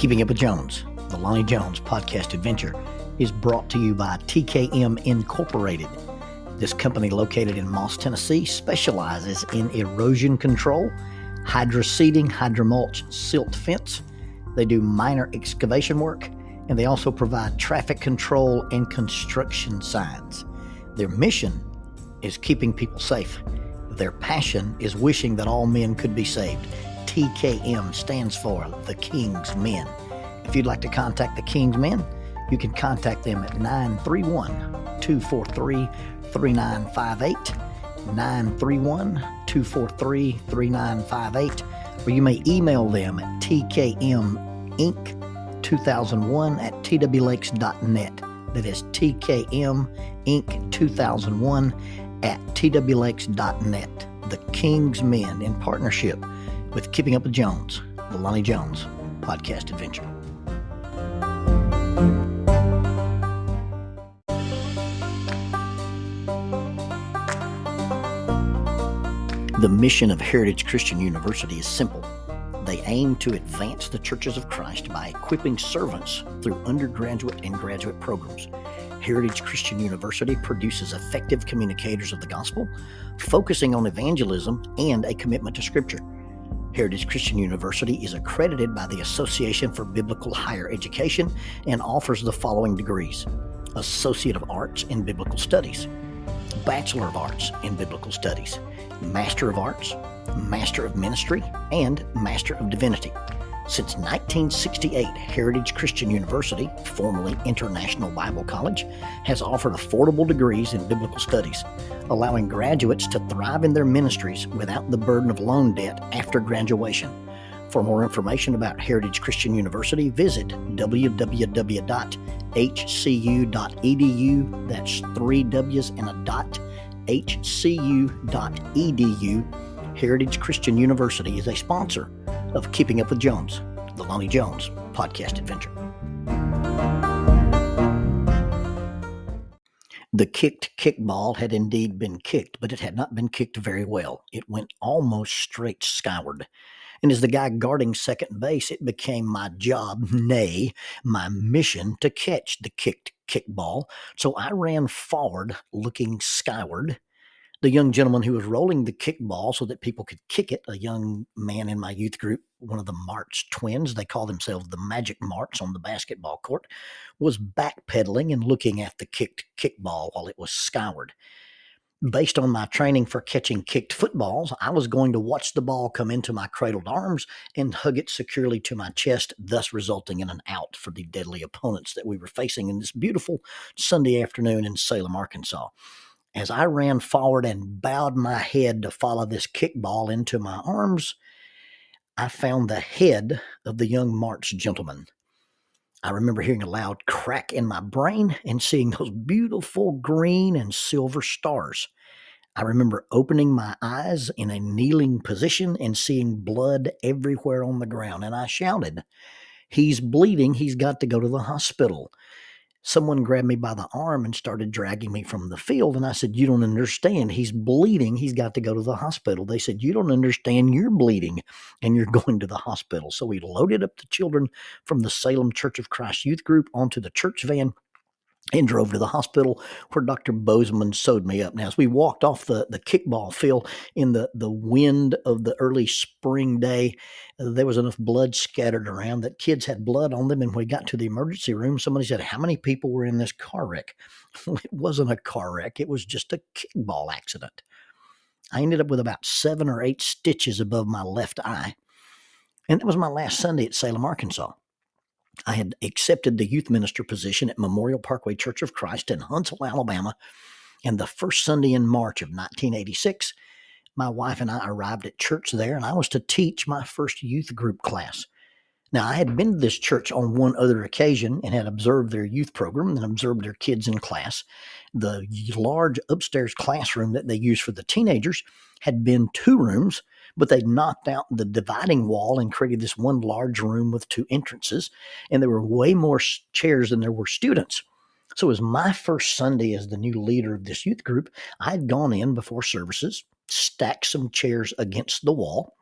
Keeping Up with Jones, the Lonnie Jones podcast adventure, is brought to you by TKM Incorporated. This company, located in Moss, Tennessee, specializes in erosion control, hydroseeding, hydromulch, silt fence. They do minor excavation work, and they also provide traffic control and construction signs. Their mission is keeping people safe. Their passion is wishing that all men could be saved. TKM stands for The King's Men. If you'd like to contact The King's Men, you can contact them at 931-243-3958, 931-243-3958, or you may email them at tkminc2001@twlakes.net. That is tkminc2001@twlakes.net. The King's Men, in partnership with Keeping Up with Jones, the Lonnie Jones podcast adventure. The mission of Heritage Christian University is simple. They aim to advance the churches of Christ by equipping servants through undergraduate and graduate programs. Heritage Christian University produces effective communicators of the gospel, focusing on evangelism and a commitment to Scripture. Heritage Christian University is accredited by the Association for Biblical Higher Education and offers the following degrees: Associate of Arts in Biblical Studies, Bachelor of Arts in Biblical Studies, Master of Arts, Master of Ministry, and Master of Divinity. Since 1968, Heritage Christian University, formerly International Bible College, has offered affordable degrees in biblical studies, allowing graduates to thrive in their ministries without the burden of loan debt after graduation. For more information about Heritage Christian University, visit www.hcu.edu. That's 3 W's and a dot, hcu.edu. Heritage Christian University is a sponsor of Keeping Up with Jones, the Lonnie Jones podcast adventure. The kicked kickball had indeed been kicked, but it had not been kicked very well. It went almost straight skyward. And as the guy guarding second base, it became my job, nay, my mission, to catch the kicked kickball. So I ran forward, looking skyward. The young gentleman who was rolling the kickball so that people could kick it, a young man in my youth group, one of the March twins, they call themselves the Magic March on the basketball court, was backpedaling and looking at the kicked kickball while it was skyward. Based on my training for catching kicked footballs, I was going to watch the ball come into my cradled arms and hug it securely to my chest, thus resulting in an out for the deadly opponents that we were facing in this beautiful Sunday afternoon in Salem, Arkansas. As I ran forward and bowed my head to follow this kickball into my arms, I found the head of the young March gentleman. I remember hearing a loud crack in my brain and seeing those beautiful green and silver stars. I remember opening my eyes in a kneeling position and seeing blood everywhere on the ground, and I shouted, "He's bleeding, he's got to go to the hospital." Someone grabbed me by the arm and started dragging me from the field, and I said, "You don't understand. He's bleeding. He's got to go to the hospital." They said, "You don't understand. You're bleeding, and you're going to the hospital." So we loaded up the children from the Salem Church of Christ youth group onto the church van and drove to the hospital, where Dr. Bozeman sewed me up. Now, as we walked off the kickball field in the wind of the early spring day, there was enough blood scattered around that kids had blood on them. And when we got to the emergency room, somebody said, "How many people were in this car wreck?" Well, it wasn't a car wreck. It was just a kickball accident. I ended up with about 7 or 8 stitches above my left eye. And that was my last Sunday at Salem, Arkansas. I had accepted the youth minister position at Memorial Parkway Church of Christ in Huntsville, Alabama, and the first Sunday in March of 1986, my wife and I arrived at church there, and I was to teach my first youth group class. Now, I had been to this church on one other occasion and had observed their youth program and observed their kids in class. The large upstairs classroom that they used for the teenagers had been 2 rooms, but they knocked out the dividing wall and created this one large room with 2 entrances, and there were way more chairs than there were students. So it was my first Sunday as the new leader of this youth group. I had gone in before services, stacked some chairs against the wall,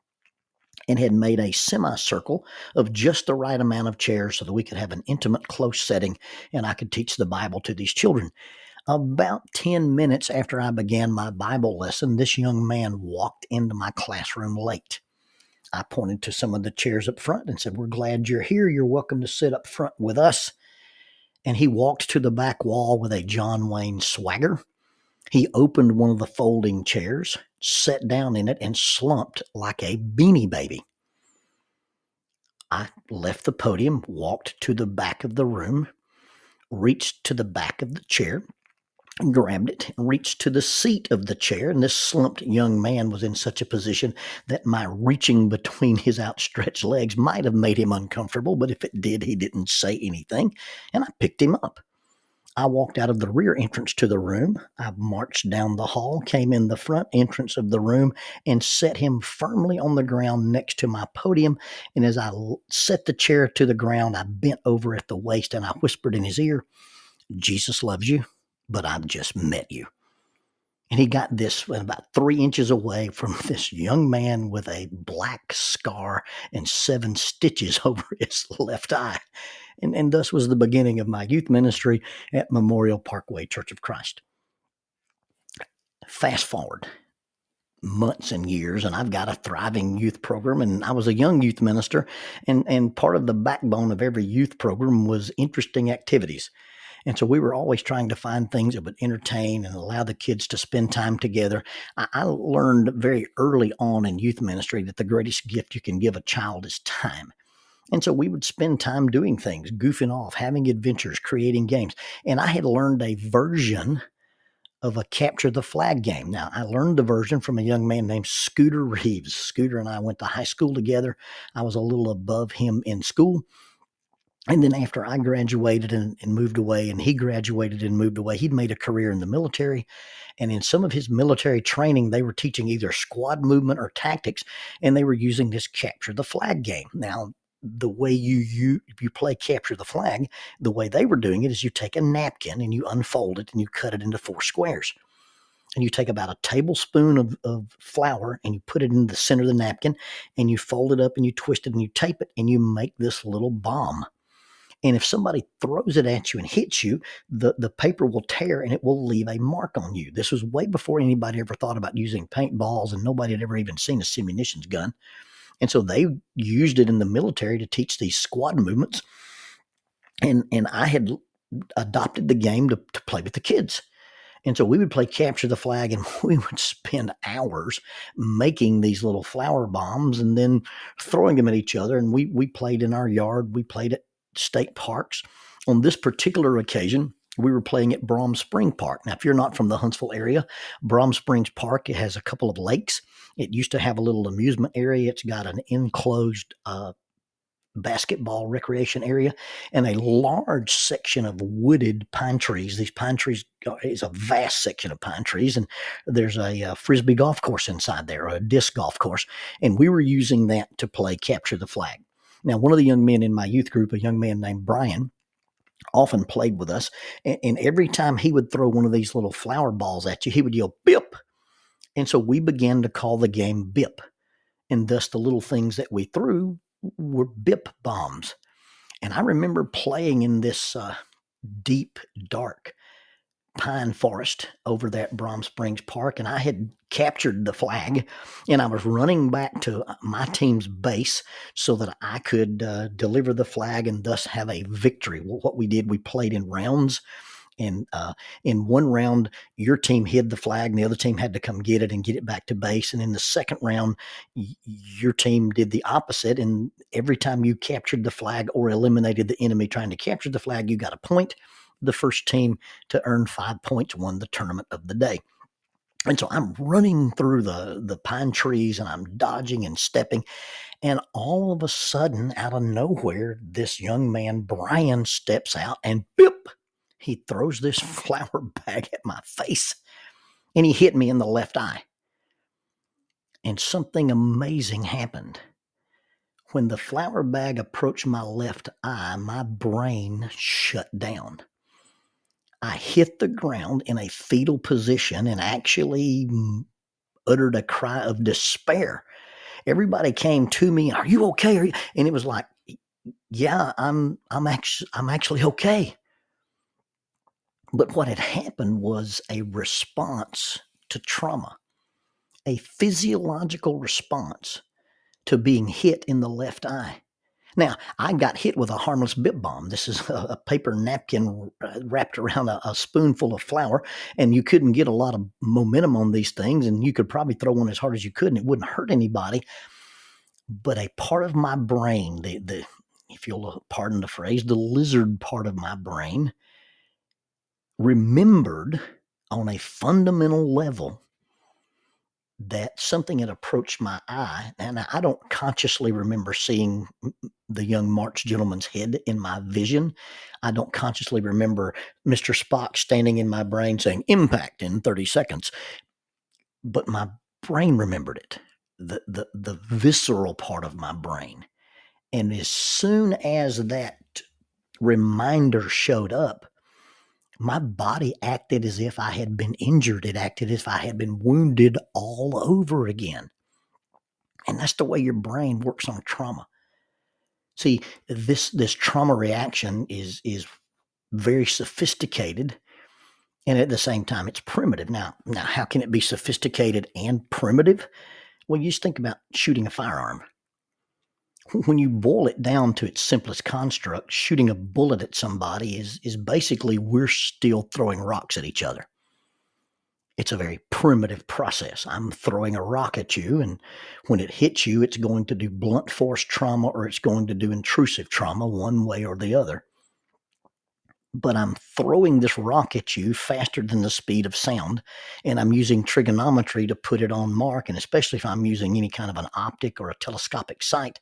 and had made a semicircle of just the right amount of chairs so that we could have an intimate, close setting and I could teach the Bible to these children. About 10 minutes after I began my Bible lesson, this young man walked into my classroom late. I pointed to some of the chairs up front and said, "We're glad you're here. You're welcome to sit up front with us." And he walked to the back wall with a John Wayne swagger. He opened one of the folding chairs, sat down in it, and slumped like a beanie baby. I left the podium, walked to the back of the room, reached to the back of the chair, grabbed it, and reached to the seat of the chair. And this slumped young man was in such a position that my reaching between his outstretched legs might have made him uncomfortable, but if it did, he didn't say anything, and I picked him up. I walked out of the rear entrance to the room. I marched down the hall, came in the front entrance of the room, and set him firmly on the ground next to my podium. And as I set the chair to the ground, I bent over at the waist and I whispered in his ear, "Jesus loves you, but I've just met you." And he got this about 3 inches away from this young man with a black scar and 7 stitches over his left eye. And thus was the beginning of my youth ministry at Memorial Parkway Church of Christ. Fast forward months and years, and I've got a thriving youth program, and I was a young youth minister, and part of the backbone of every youth program was interesting activities. And so we were always trying to find things that would entertain and allow the kids to spend time together. I learned very early on in youth ministry that the greatest gift you can give a child is time. And so we would spend time doing things, goofing off, having adventures, creating games. And I had learned a version of a capture the flag game. Now, I learned the version from a young man named Scooter Reeves. Scooter and I went to high school together. I was a little above him in school. And then after I graduated and moved away, and he graduated and moved away, he'd made a career in the military. And in some of his military training, they were teaching either squad movement or tactics, and they were using this capture the flag game. Now, the way you play capture the flag, the way they were doing it is you take a napkin and you unfold it and you cut it into 4 squares. And you take about a tablespoon of flour and you put it in the center of the napkin and you fold it up and you twist it and you tape it and you make this little bomb. And if somebody throws it at you and hits you, the paper will tear and it will leave a mark on you. This was way before anybody ever thought about using paintballs, and nobody had ever even seen a simunitions gun. And so they used it in the military to teach these squad movements. And I had adopted the game to play with the kids. And so we would play capture the flag, and we would spend hours making these little flower bombs and then throwing them at each other. And we played in our yard. We played at state parks. On this particular occasion, we were playing at Brom Spring Park. Now, if you're not from the Huntsville area, Brom Springs Park, it has a couple of lakes. It used to have a little amusement area. It's got an enclosed basketball recreation area and a large section of wooded pine trees. These pine trees is a vast section of pine trees, and there's a frisbee golf course inside there, or a disc golf course, and we were using that to play capture the flag. Now, one of the young men in my youth group, a young man named Brian, often played with us, and every time he would throw one of these little flower balls at you, he would yell "BIP," and so we began to call the game BIP, and thus the little things that we threw were BIP bombs. And I remember playing in this deep, dark pine forest over there at Brom Springs Park, and I had captured the flag, and I was running back to my team's base so that I could deliver the flag and thus have a victory. Well, what we did, we played in rounds. And in one round, your team hid the flag and the other team had to come get it and get it back to base. And in the second round, your team did the opposite. And every time you captured the flag or eliminated the enemy trying to capture the flag, you got a point. The first team to earn 5 points won the tournament of the day. And so I'm running through the pine trees and I'm dodging and stepping. And all of a sudden, out of nowhere, this young man, Brian, steps out and bip, he throws this flour bag at my face and he hit me in the left eye. And something amazing happened. When the flour bag approached my left eye, my brain shut down. I hit the ground in a fetal position and actually uttered a cry of despair. Everybody came to me, "Are you okay? Are you?" And it was like, "Yeah, I'm actually okay." But what had happened was a response to trauma, a physiological response to being hit in the left eye. Now, I got hit with a harmless BIP bomb. This is a paper napkin wrapped around a spoonful of flour, and you couldn't get a lot of momentum on these things, and you could probably throw one as hard as you could, and it wouldn't hurt anybody. But a part of my brain, the if you'll pardon the phrase, the lizard part of my brain remembered on a fundamental level that something had approached my eye, and I don't consciously remember seeing the young March gentleman's head in my vision. I don't consciously remember Mr. Spock standing in my brain saying impact in 30 seconds, but my brain remembered it, the visceral part of my brain. And as soon as that reminder showed up, my body acted as if I had been injured. It acted as if I had been wounded all over again. And that's the way your brain works on trauma. See, this trauma reaction is very sophisticated, and at the same time, it's primitive. Now, how can it be sophisticated and primitive? Well, you just think about shooting a firearm. When you boil it down to its simplest construct, shooting a bullet at somebody is basically we're still throwing rocks at each other. It's a very primitive process. I'm throwing a rock at you, and when it hits you, it's going to do blunt force trauma or it's going to do intrusive trauma, one way or the other. But I'm throwing this rock at you faster than the speed of sound, and I'm using trigonometry to put it on mark, and especially if I'm using any kind of an optic or a telescopic sight,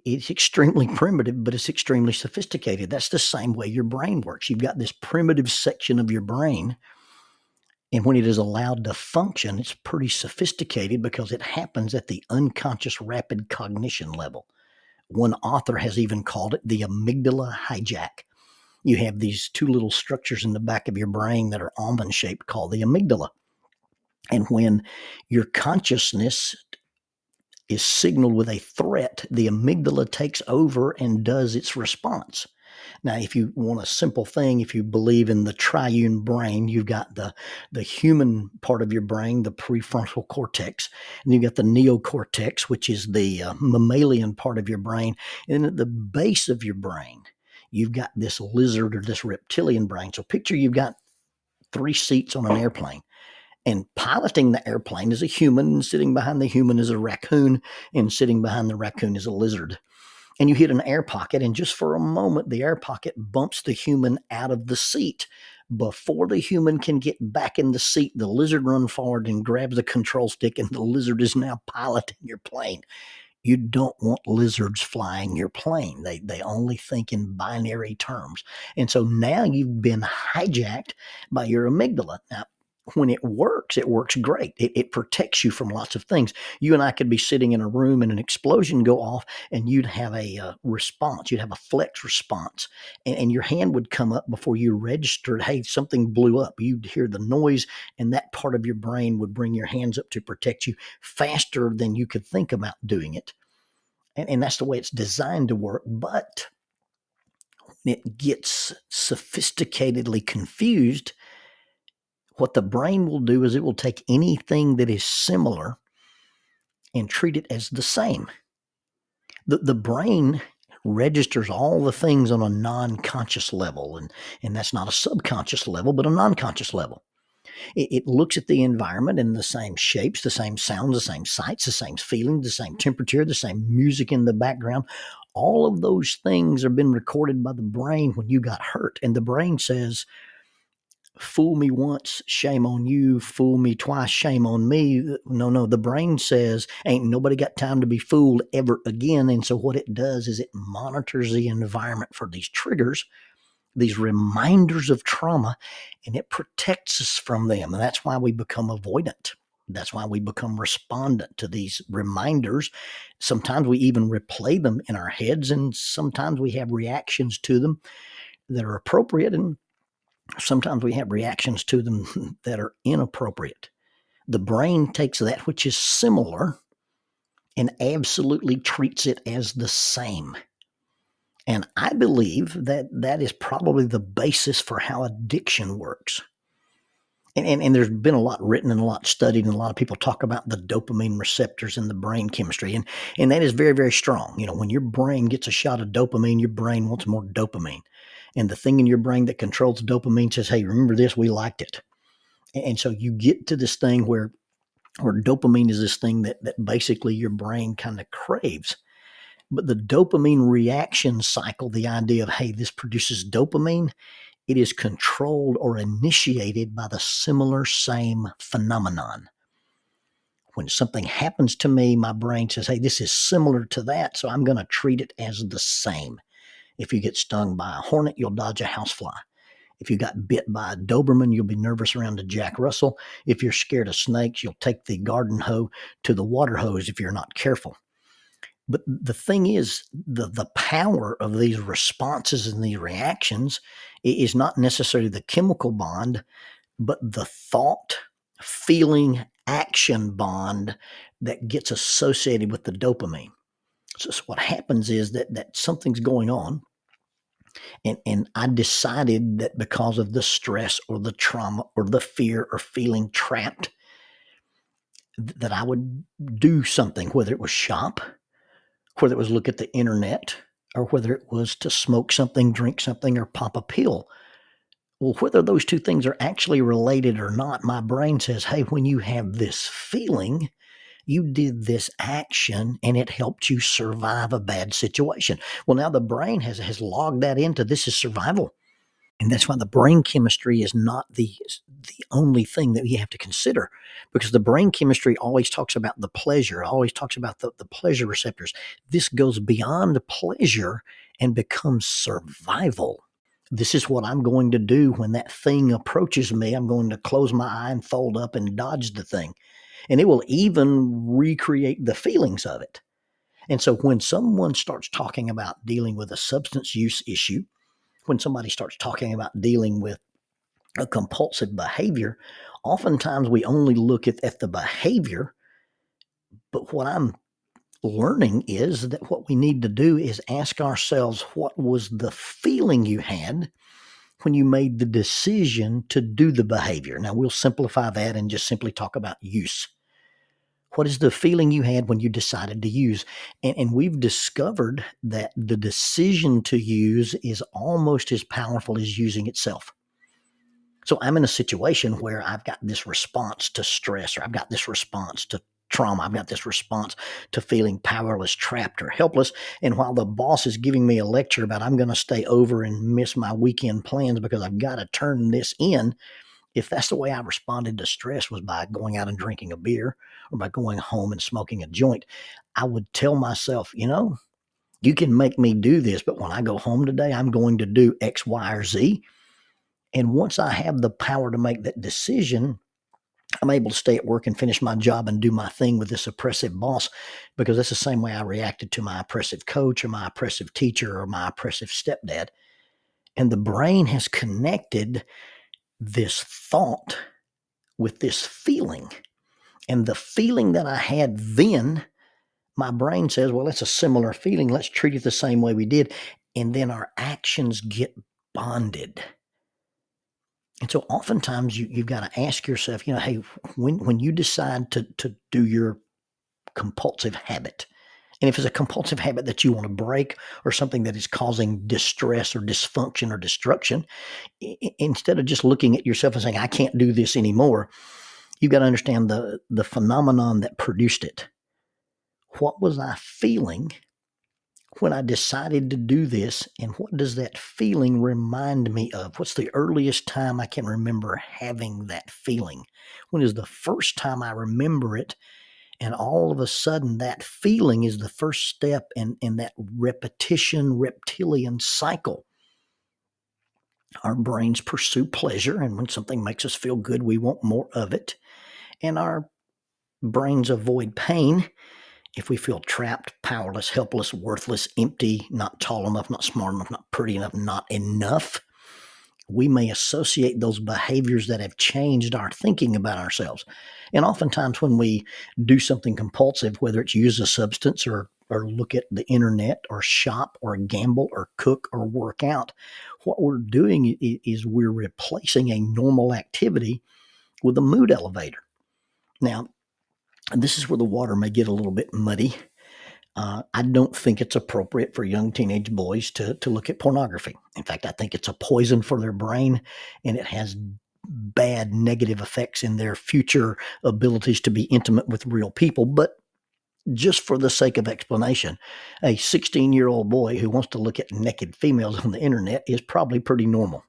it's extremely primitive, but it's extremely sophisticated. That's the same way your brain works. You've got this primitive section of your brain, and when it is allowed to function, it's pretty sophisticated because it happens at the unconscious rapid cognition level. One author has even called it the amygdala hijack. You have these two little structures in the back of your brain that are almond shaped called the amygdala. And when your consciousness is signaled with a threat, the amygdala takes over and does its response. Now, if you want a simple thing, if you believe in the triune brain, you've got the human part of your brain, the prefrontal cortex, and you've got the neocortex, which is the mammalian part of your brain. And at the base of your brain, you've got this lizard or this reptilian brain. So picture you've got 3 seats on an airplane. And piloting the airplane is a human, and sitting behind the human is a raccoon, and sitting behind the raccoon is a lizard. And you hit an air pocket, and just for a moment, the air pocket bumps the human out of the seat. Before the human can get back in the seat, the lizard runs forward and grabs the control stick, and the lizard is now piloting your plane. You don't want lizards flying your plane. They only think in binary terms. And so now you've been hijacked by your amygdala. Now, when it works great. It protects you from lots of things. You and I could be sitting in a room and an explosion go off, and you'd have a response. You'd have a flex response, and your hand would come up before you registered, hey, something blew up. You'd hear the noise, and that part of your brain would bring your hands up to protect you faster than you could think about doing it. And that's the way it's designed to work. But when it gets sophisticatedly confused, what the brain will do is it will take anything that is similar and treat it as the same. The brain registers all the things on a non-conscious level, and that's not a subconscious level, but a non-conscious level. It looks at the environment in the same shapes, the same sounds, the same sights, the same feelings, the same temperature, the same music in the background. All of those things have been recorded by the brain when you got hurt, and the brain says, fool me once, shame on you. Fool me twice, shame on me. No. The brain says, ain't nobody got time to be fooled ever again. And so what it does is it monitors the environment for these triggers, these reminders of trauma, and it protects us from them. And that's why we become avoidant. That's why we become respondent to these reminders. Sometimes we even replay them in our heads, and sometimes we have reactions to them that are appropriate, and sometimes we have reactions to them that are inappropriate. The brain takes that which is similar and absolutely treats it as the same. And I believe that that is probably the basis for how addiction works. And there's been a lot written and a lot studied, and a lot of people talk about the dopamine receptors in the brain chemistry. And that is very, very strong. When your brain gets a shot of dopamine, your brain wants more dopamine. And the thing in your brain that controls dopamine says, hey, remember this? We liked it. And so you get to this thing where dopamine is this thing that basically your brain kind of craves. But the dopamine reaction cycle, the idea of, hey, this produces dopamine, it is controlled or initiated by the similar same phenomenon. When something happens to me, my brain says, hey, this is similar to that, so I'm going to treat it as the same. If you get stung by a hornet, you'll dodge a housefly. If you got bit by a Doberman, you'll be nervous around a Jack Russell. If you're scared of snakes, you'll take the garden hoe to the water hose if you're not careful. But the thing is, the power of these responses and these reactions is not necessarily the chemical bond, but the thought, feeling, action bond that gets associated with the dopamine. So what happens is that something's going on, and I decided that because of the stress or the trauma or the fear or feeling trapped, that I would do something, whether it was shop, whether it was look at the internet, or whether it was to smoke something, drink something, or pop a pill. Well, whether those two things are actually related or not, my brain says, hey, when you have this feeling, you did this action and it helped you survive a bad situation. Well, now the brain has logged that into this is survival. And that's why the brain chemistry is not the only thing that you have to consider, because the brain chemistry always talks about the pleasure, always talks about the pleasure receptors. This goes beyond pleasure and becomes survival. This is what I'm going to do when that thing approaches me. I'm going to close my eye and fold up and dodge the thing. And it will even recreate the feelings of it. And so when someone starts talking about dealing with a substance use issue, when somebody starts talking about dealing with a compulsive behavior, oftentimes we only look at the behavior. But what I'm learning is that what we need to do is ask ourselves, what was the feeling you had when you made the decision to do the behavior? Now, we'll simplify that and just simply talk about use. What is the feeling you had when you decided to use? And we've discovered that the decision to use is almost as powerful as using itself. So I'm in a situation where I've got this response to stress, or I've got this response to trauma. I've got this response to feeling powerless, trapped, or helpless. And while the boss is giving me a lecture about I'm going to stay over and miss my weekend plans because I've got to turn this in, if that's the way I responded to stress was by going out and drinking a beer or by going home and smoking a joint, I would tell myself, you can make me do this, but when I go home today, I'm going to do X, Y, or Z. And once I have the power to make that decision, I'm able to stay at work and finish my job and do my thing with this oppressive boss, because that's the same way I reacted to my oppressive coach or my oppressive teacher or my oppressive stepdad. And the brain has connected this thought with this feeling. And the feeling that I had then, my brain says, well, it's a similar feeling. Let's treat it the same way we did. And then our actions get bonded. And so oftentimes you've got to ask yourself, hey, when you decide to do your compulsive habit, and if it's a compulsive habit that you want to break or something that is causing distress or dysfunction or destruction, instead of just looking at yourself and saying, I can't do this anymore, you've got to understand the phenomenon that produced it. What was I feeling when I decided to do this, and what does that feeling remind me of? What's the earliest time I can remember having that feeling? When is the first time I remember it? And all of a sudden, that feeling is the first step in that reptilian cycle. Our brains pursue pleasure, and when something makes us feel good, we want more of it. And our brains avoid pain if we feel trapped, powerless, helpless, worthless, empty, not tall enough, not smart enough, not pretty enough, not enough. we may associate those behaviors that have changed our thinking about ourselves. And oftentimes, when we do something compulsive, whether it's use a substance or look at the internet or shop or gamble or cook or work out, what we're doing is we're replacing a normal activity with a mood elevator. Now, this is where the water may get a little bit muddy. I don't think it's appropriate for young teenage boys to look at pornography. In fact, I think it's a poison for their brain, and it has bad negative effects in their future abilities to be intimate with real people. But just for the sake of explanation, a 16-year-old boy who wants to look at naked females on the internet is probably pretty normal.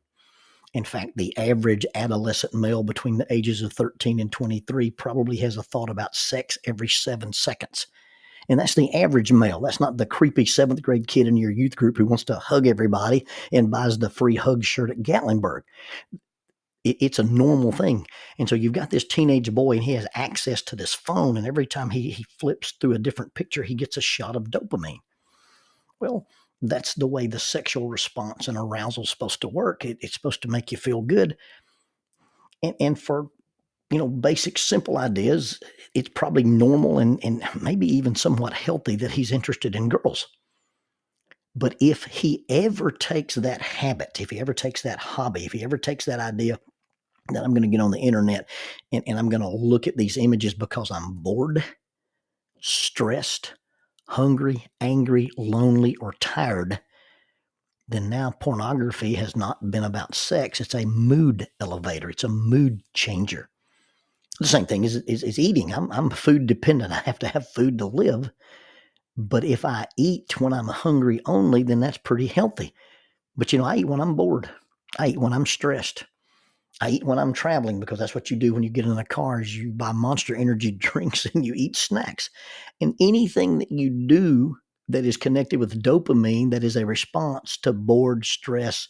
In fact, the average adolescent male between the ages of 13 and 23 probably has a thought about sex every 7 seconds. And that's the average male. That's not the creepy seventh grade kid in your youth group who wants to hug everybody and buys the free hug shirt at Gatlinburg. It's a normal thing. And so you've got this teenage boy and he has access to this phone. And every time he flips through a different picture, he gets a shot of dopamine. Well, that's the way the sexual response and arousal is supposed to work. It's supposed to make you feel good. And for basic, simple ideas, it's probably normal and maybe even somewhat healthy that he's interested in girls. But if he ever takes that habit, if he ever takes that hobby, if he ever takes that idea that I'm going to get on the internet and I'm going to look at these images because I'm bored, stressed, hungry, angry, lonely, or tired, then now pornography has not been about sex. It's a mood elevator. It's a mood changer. The same thing is eating. I'm food dependent. I have to have food to live. But if I eat when I'm hungry only, then that's pretty healthy. But I eat when I'm bored. I eat when I'm stressed. I eat when I'm traveling, because that's what you do when you get in a car is you buy Monster Energy drinks and you eat snacks. And anything that you do that is connected with dopamine, that is a response to bored, stress,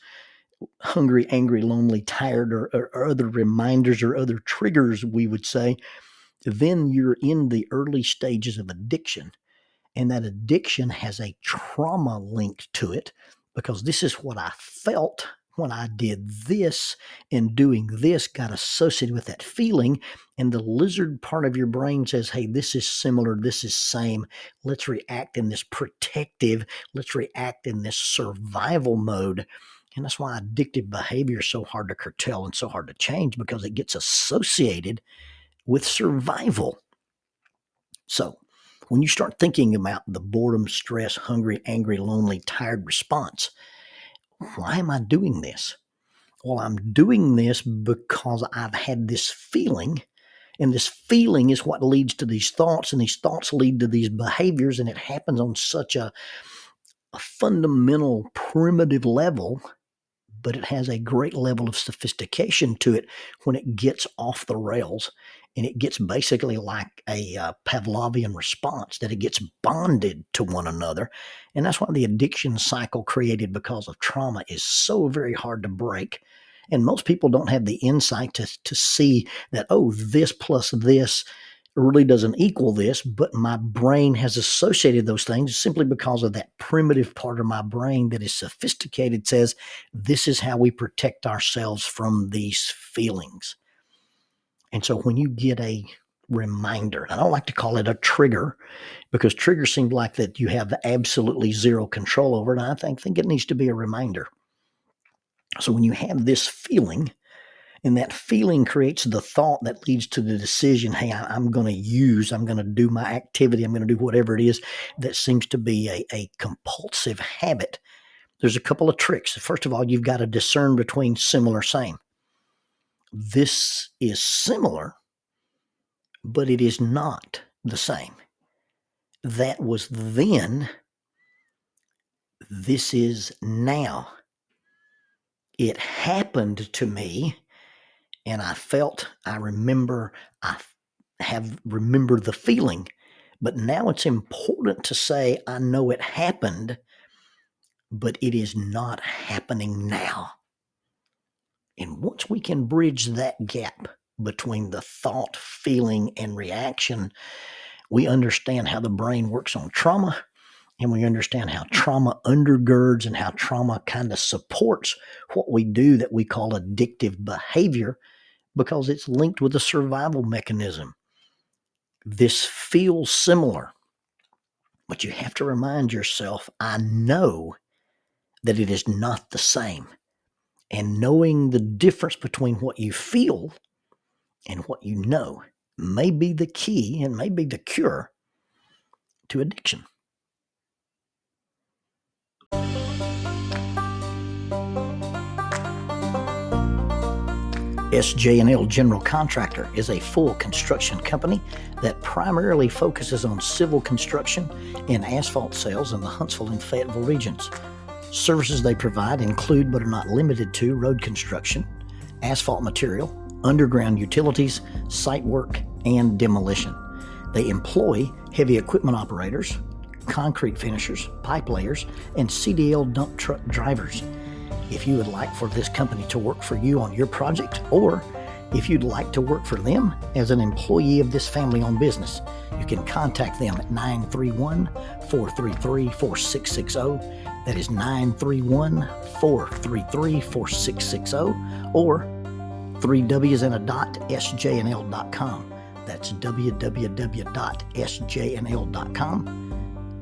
hungry, angry, lonely, tired, or other reminders or other triggers, we would say, then you're in the early stages of addiction. And that addiction has a trauma linked to it, because this is what I felt when I did this, and doing this got associated with that feeling. And the lizard part of your brain says, hey, this is similar, this is same. Let's react in this protective, let's react in this survival mode. And that's why addictive behavior is so hard to curtail and so hard to change, because it gets associated with survival. So when you start thinking about the boredom, stress, hungry, angry, lonely, tired response, why am I doing this? Well, I'm doing this because I've had this feeling, and this feeling is what leads to these thoughts, and these thoughts lead to these behaviors, and it happens on such a fundamental, primitive level, but it has a great level of sophistication to it when it gets off the rails, and it gets basically like a Pavlovian response, that it gets bonded to one another. And that's why the addiction cycle created because of trauma is so very hard to break. And most people don't have the insight to see that, oh, this plus this really doesn't equal this, but my brain has associated those things simply because of that primitive part of my brain that is sophisticated, says this is how we protect ourselves from these feelings. And so when you get a reminder, I don't like to call it a trigger, because trigger seems like that you have absolutely zero control over it. I think it needs to be a reminder. So when you have this feeling, and that feeling creates the thought that leads to the decision, hey, I'm going to do my activity, I'm going to do whatever it is that seems to be a compulsive habit. There's a couple of tricks. First of all, you've got to discern between similar, same. This is similar, but it is not the same. That was then. This is now. It happened to me, and I remember the feeling, but now it's important to say, I know it happened, but it is not happening now. And once we can bridge that gap between the thought, feeling, and reaction, we understand how the brain works on trauma, and we understand how trauma undergirds and how trauma kind of supports what we do that we call addictive behavior, because it's linked with a survival mechanism. This feels similar, but you have to remind yourself, I know that it is not the same. And knowing the difference between what you feel and what you know may be the key and may be the cure to addiction. SJ&L General Contractor is a full construction company that primarily focuses on civil construction and asphalt sales in the Huntsville and Fayetteville regions. Services they provide include but are not limited to road construction, asphalt material, underground utilities, site work, and demolition. They employ heavy equipment operators, concrete finishers, pipe layers, and CDL dump truck drivers. If you would like for this company to work for you on your project, or if you'd like to work for them as an employee of this family-owned business, you can contact them at 931-433-4660. That is 931-433-4660, or 3Ws&a.sjnl.com. That's www.sjnl.com.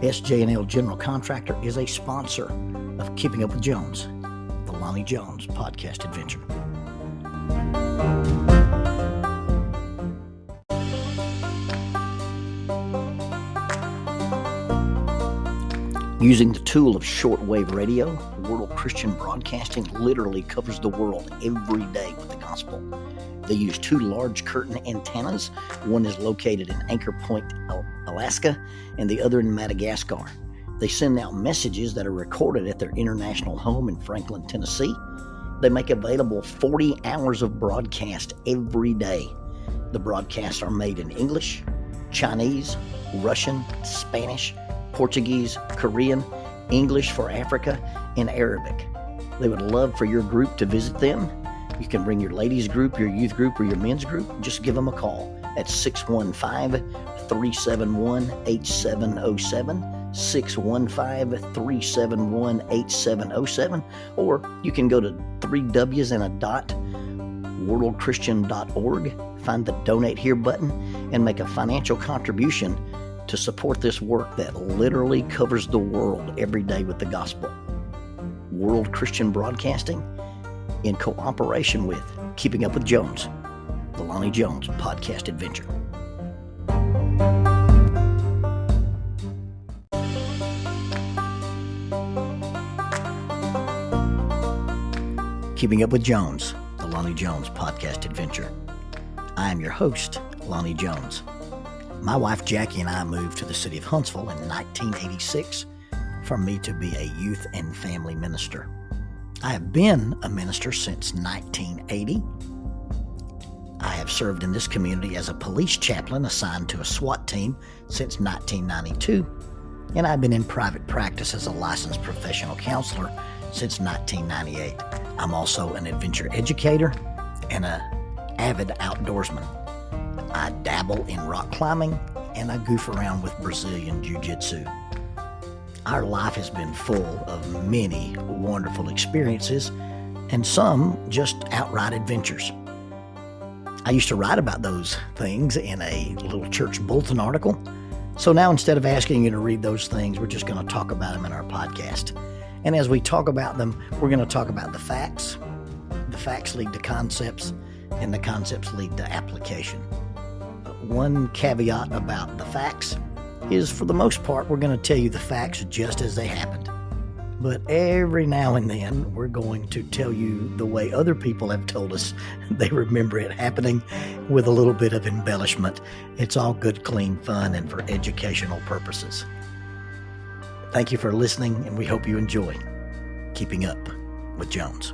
SJ&L General Contractor is a sponsor of Keeping Up with Jones, the Lonnie Jones podcast adventure. Using the tool of shortwave radio, World Christian Broadcasting literally covers the world every day with the gospel. They use 2 large curtain antennas. One is located in Anchor Point, Alaska, and the other in Madagascar. They send out messages that are recorded at their international home in Franklin, Tennessee. They make available 40 hours of broadcast every day. The broadcasts are made in English, Chinese, Russian, Spanish, Portuguese, Korean, English for Africa, and Arabic. They would love for your group to visit them. You can bring your ladies group, your youth group, or your men's group. Just give them a call at 615-371-8707, 615-371-8707, or you can go to 3Ws&a.worldchristian.org, find the Donate Here button, and make a financial contribution to support this work that literally covers the world every day with the gospel. World Christian Broadcasting, in cooperation with Keeping Up with Jones, the Lonnie Jones podcast adventure. Keeping Up with Jones, the Lonnie Jones podcast adventure. I am your host, Lonnie Jones. My wife Jackie and I moved to the city of Huntsville in 1986 for me to be a youth and family minister. I have been a minister since 1980. I have served in this community as a police chaplain assigned to a SWAT team since 1992, and I've been in private practice as a licensed professional counselor since 1998. I'm also an adventure educator and an avid outdoorsman. I dabble in rock climbing, and I goof around with Brazilian Jiu-Jitsu. Our life has been full of many wonderful experiences, and some just outright adventures. I used to write about those things in a little church bulletin article, so now instead of asking you to read those things, we're just going to talk about them in our podcast. And as we talk about them, we're going to talk about the facts. The facts lead to concepts, and the concepts lead to application. One caveat about the facts is, for the most part, we're going to tell you the facts just as they happened. But every now and then, we're going to tell you the way other people have told us they remember it happening, with a little bit of embellishment. It's all good, clean fun and for educational purposes. Thank you for listening, and we hope you enjoy Keeping Up with Jones.